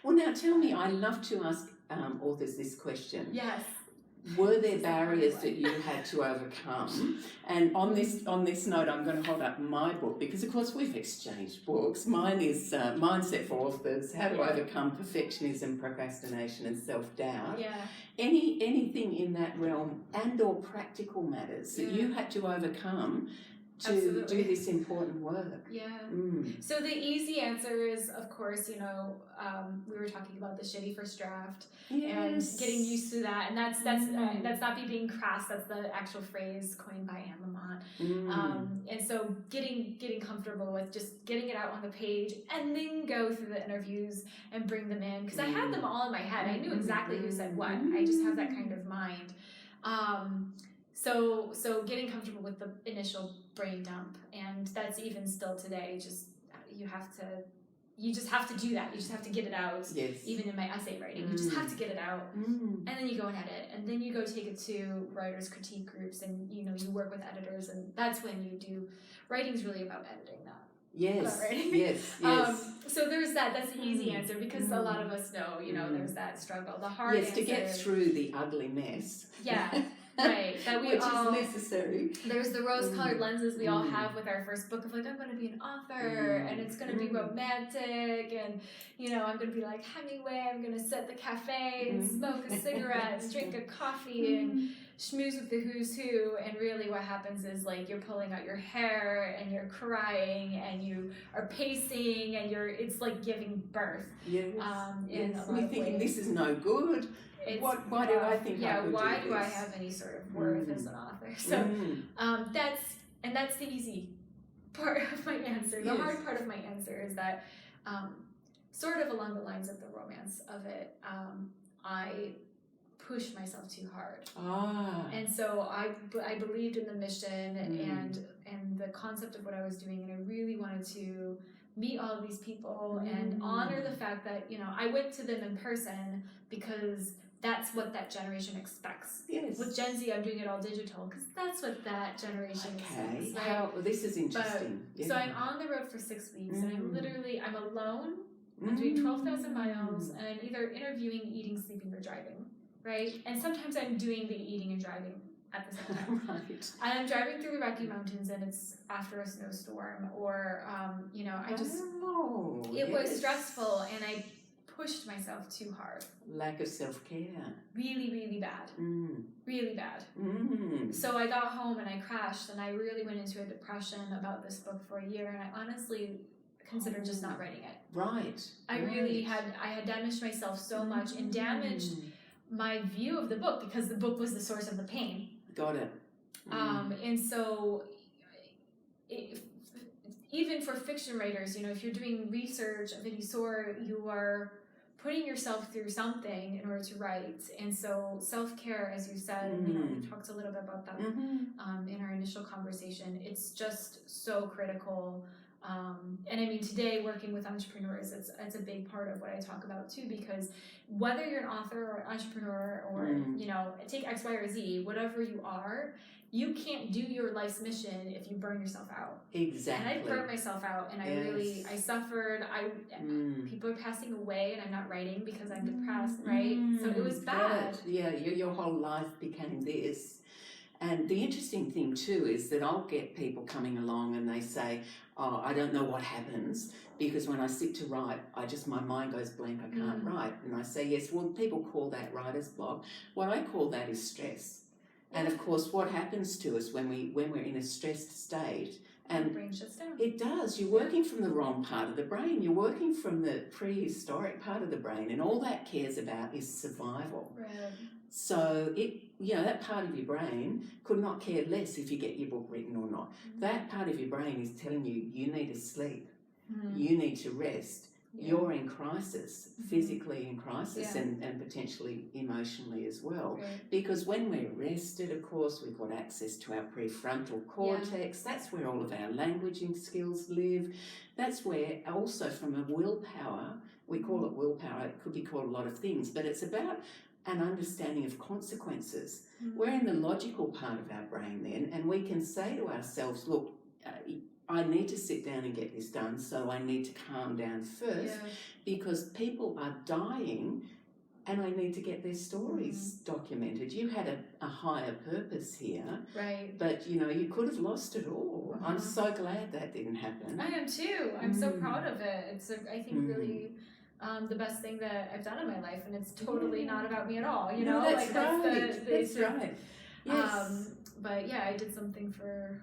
Well, now tell me, I love to ask authors this question. Yes. Were there barriers that you had to overcome? And on this note, I'm going to hold up my book because, of course, we've exchanged books. Mine is Mindset for Authors: How to Overcome Perfectionism, Procrastination, and Self-Doubt. Yeah. Anything in that realm and/or practical matters that you had to overcome to do this important work. Yeah. So the easy answer is, of course, we were talking about the shitty first draft and getting used to that, and that's not me being crass. That's the actual phrase coined by Anne Lamott. And so getting comfortable with just getting it out on the page, and then go through the interviews and bring them in, because I had them all in my head. I knew exactly who said what. I just have that kind of mind. So getting comfortable with the initial brain dump, and that's even still today. You just have to do that. You just have to get it out. Yes. Even in my essay writing, you just have to get it out, and then you go and edit, and then you go take it to writers' critique groups, and you work with editors, and that's when you do. Writing's really about editing, not Yes. writing. Yes. So there's that. That's the easy answer, because a lot of us know, there's that struggle. The hard answer. To get through the ugly mess. Yeah. Right, that which is necessary. There's the rose-colored lenses we all have with our first book of like, I'm going to be an author, and it's going to be romantic, and I'm going to be like Hemingway. I'm going to sit at the cafe and smoke a cigarette and drink a coffee and schmooze with the who's who. And really, what happens is like you're pulling out your hair and you're crying and you are pacing and it's like giving birth. Yes. In a lot we're of thinking ways. This is no good. Why do I think I could why do do I this? have any sort of worth as an author? So that's the easy part of my answer. The hard part of my answer is that sort of along the lines of the romance of it, I pushed myself too hard. And so I believed in the mission and the concept of what I was doing, and I really wanted to meet all of these people and honor the fact that I went to them in person, because that's what that generation expects. Yes. With Gen Z, I'm doing it all digital because that's what that generation expects. Right? This is interesting. So I'm on the road for 6 weeks, and I'm alone. I'm doing 12,000 miles, and I'm either interviewing, eating, sleeping, or driving. Right? And sometimes I'm doing the eating and driving at the same time. Right. And I'm driving through the Rocky Mountains, and it's after a snowstorm, or it was stressful, and I pushed myself too hard. Lack of self-care. Really, really bad. Really bad. So I got home and I crashed, and I really went into a depression about this book for a year, and I honestly considered just not writing it. Right. I had damaged myself so much and damaged my view of the book, because the book was the source of the pain. Got it. And so even for fiction writers, if you're doing research of any sort, you are putting yourself through something in order to write. And so self-care, as you said, we talked a little bit about that in our initial conversation. It's just so critical. And I mean, today working with entrepreneurs, it's a big part of what I talk about too, because whether you're an author or an entrepreneur or, take X, Y, or Z, whatever you are, you can't do your life's mission if you burn yourself out. Exactly. And I burnt myself out, and I suffered. People are passing away, and I'm not writing because I'm depressed, right? So it was bad. Yeah, your whole life became this. And the interesting thing too is that I'll get people coming along and they say, oh, I don't know what happens, because when I sit to write, my mind goes blank, I can't write. And I say, yes, well, people call that writer's block. What I call that is stress. And of course, what happens to us when we're in a stressed state, and the brain shuts down. It does. You're working from the wrong part of the brain. You're working from the prehistoric part of the brain, and all that cares about is survival. Right. So that part of your brain could not care less if you get your book written or not. That part of your brain is telling you need to sleep, you need to rest. You're in crisis, physically in crisis, and potentially emotionally as well. Right. Because when we're rested, of course, we've got access to our prefrontal cortex. That's where all of our languaging skills live. That's where also from a willpower, we call it willpower, it could be called a lot of things, but it's about an understanding of consequences. We're in the logical part of our brain then, and we can say to ourselves, look, I need to sit down and get this done, so I need to calm down first because people are dying and I need to get their stories documented. You had a higher purpose here. Right. But, you could have lost it all. I'm so glad that didn't happen. I am too. I'm so proud of it. It's, I think, really the best thing that I've done in my life, and it's totally not about me at all, No, that's right. That's right. Yes. But yeah, I did something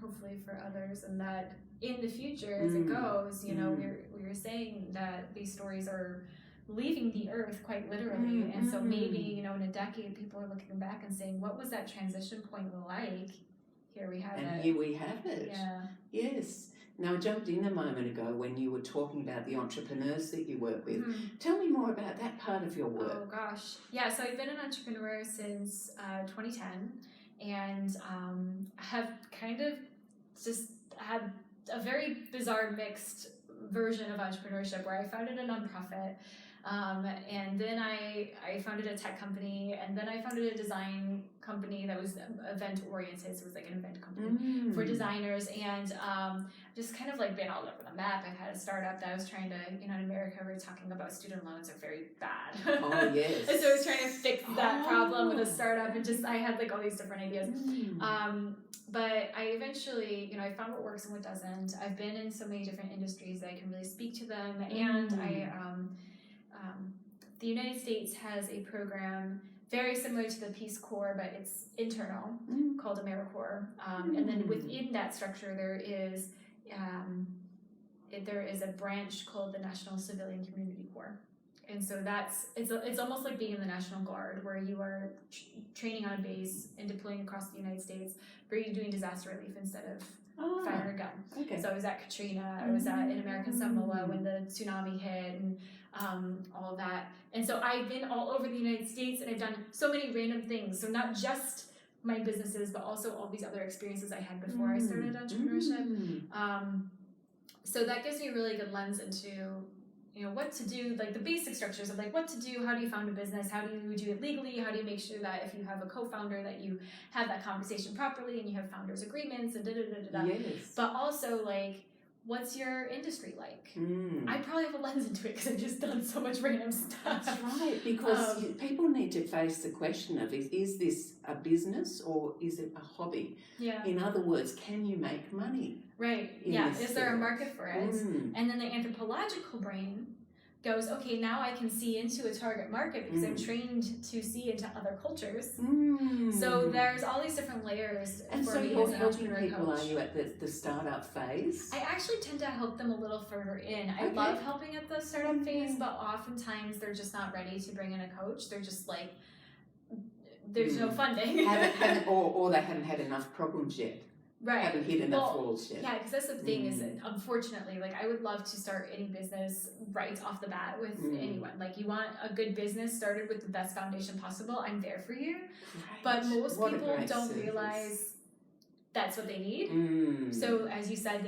hopefully for others, and that in the future, as it goes, we were saying that these stories are leaving the earth quite literally, and so maybe in a decade people are looking back and saying, what was that transition point like? Here we have it. And here we have it. Yeah. Yes. Now, I jumped in a moment ago when you were talking about the entrepreneurs that you work with. Tell me more about that part of your work. Oh gosh, yeah. So I've been an entrepreneur since 2010, and have kind of just had a very bizarre mixed version of entrepreneurship where I founded a nonprofit. And then I founded a tech company, and then I founded a design company that was event oriented, so it was like an event company for designers, and just kind of like been all over the map. I've had a startup that I was trying to, in America we're talking about student loans are very bad. Oh yes. And so I was trying to fix that problem with a startup, and just I had like all these different ideas. But I eventually, I found what works and what doesn't. I've been in so many different industries that I can really speak to them, and the United States has a program very similar to the Peace Corps, but it's internal, called AmeriCorps. And then within that structure, there is a branch called the National Civilian Community Corps. And so it's almost like being in the National Guard, where you are training on a base and deploying across the United States, where you're doing disaster relief instead of firing a gun. Okay. So I was at Katrina, I was in American Samoa when the tsunami hit, and all of that. And so I've been all over the United States, and I've done so many random things. So not just my businesses, but also all these other experiences I had before I started entrepreneurship. So that gives me a really good lens into what to do, like the basic structures of like what to do, how do you found a business, how do you do it legally, how do you make sure that if you have a co-founder that you have that conversation properly and you have founders agreements and Yes. But also like, what's your industry like? I probably have a lens into it because I've just done so much random stuff. That's right, because people need to face the question of is this a business or is it a hobby? Yeah. In other words, can you make money? Right. Yeah. Is there a market for it? And then the anthropological brain goes, okay, now I can see into a target market because I'm trained to see into other cultures. So there's all these different layers. And for so me you're as an helping entrepreneur people, coach. are you at the startup phase? I actually tend to help them a little further in. I love helping at the startup phase, but oftentimes they're just not ready to bring in a coach. They're just like, there's no funding. or they haven't had enough problems yet. Right. Haven't hit enough walls yet. Yeah, because that's the thing is that unfortunately, like I would love to start any business right off the bat with anyone. Like you want a good business started with the best foundation possible, I'm there for you. Right. But most people don't realize that's what they need. So as you said,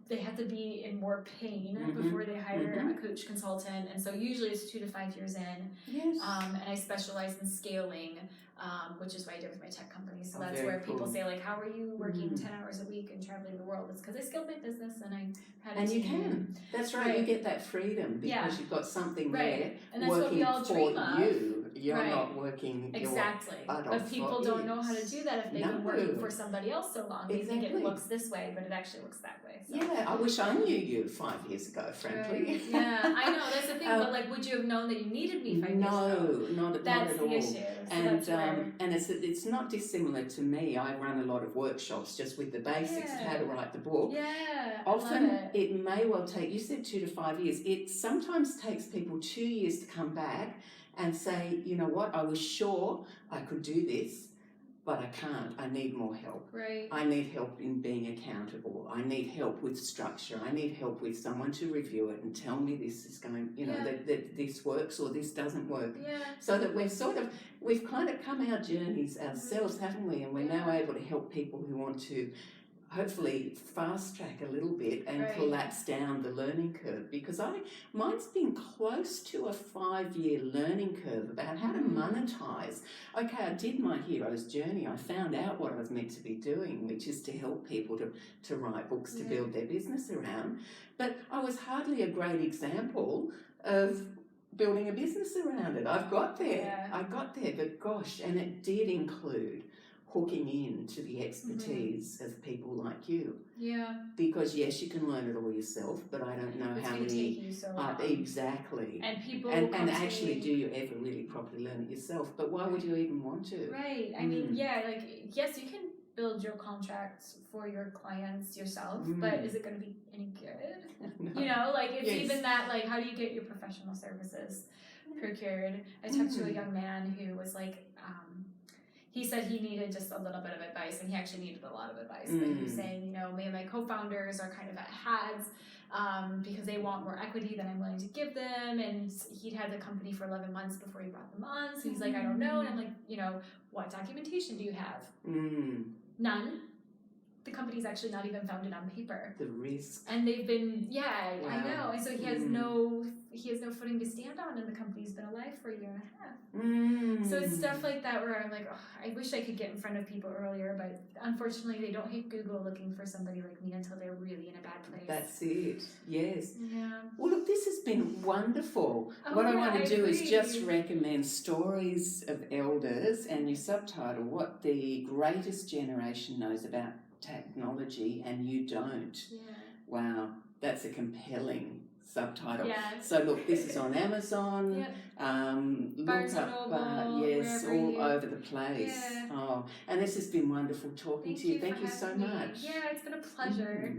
they have to be in more pain before they hire a coach consultant. And so usually it's 2 to 5 years in. Yes. And I specialize in scaling. Which is what I did with my tech company. So that's where people say, like, how are you working 10 hours a week and traveling the world? It's because I scaled my business and I had a team. You can. That's right. You get that freedom because you've got something there and that's working what we all dream of. You. You're not working exactly. But people don't know how to do that if they've been working for somebody else so long. They think it looks this way, but it actually looks that way. So. Yeah, I wish I knew you 5 years ago, frankly. Right. Yeah, I know, that's the thing, but like, would you have known that you needed me 5 years ago? No, not that's at the all. Issue. So and it's not dissimilar to me. I run a lot of workshops just with the basics of how to write the book. Yeah, often it may well take, you said 2 to 5 years, it sometimes takes people 2 years to come back and say, you know what, I was sure I could do this, but I can't. I need more help. Right. I need help in being accountable. I need help with structure. I need help with someone to review it and tell me this is going, that this works or this doesn't work. Yeah. So that we've kind of come our journeys ourselves, haven't we? And we're now able to help people who want to hopefully fast track a little bit and Right. collapse down the learning curve, because mine's been close to a 5-year learning curve about how to monetize. Okay, I did my hero's journey. I found out what I was meant to be doing, which is to help people to write books to build their business around. But I was hardly a great example of building a business around it. I got there, but gosh, and it did include hooking in to the expertise of people like you. Yeah. Because yes, you can learn it all yourself, but I don't know It's how gonna many take you so long. exactly. And people And actually, do you ever really properly learn it yourself? But why would you even want to? Right. I mean, yes, you can build your contracts for your clients yourself, but is it going to be any good? No. You know, like it's even that, like, how do you get your professional services procured? I talked to a young man who was like, he said he needed just a little bit of advice, and he actually needed a lot of advice. But he was saying, you know, me and my co-founders are kind of at odds because they want more equity than I'm willing to give them. And he'd had the company for 11 months before he brought them on. So he's like, I don't know. And I'm like, you know, what documentation do you have? None. The company's actually not even founded on paper. The risk. And they've been, Wow. I know. And so he has no footing to stand on, and the company's been alive for a year and a half. So it's stuff like that where I'm like, oh, I wish I could get in front of people earlier, but unfortunately they don't hit Google looking for somebody like me until they're really in a bad place. That's it. Yes. Yeah. Well, look, this has been wonderful. What I want to do is just recommend stories of elders, and you subtitle what the greatest generation knows about technology and you don't. Yeah. Wow, that's a compelling subtitle. Yeah. So look, this is on Amazon. Yep. Look Barnes and up, Noble, yes, all over the place. Yeah. Oh, and this has been wonderful talking to you. Thank you so much. Yeah, it's been a pleasure.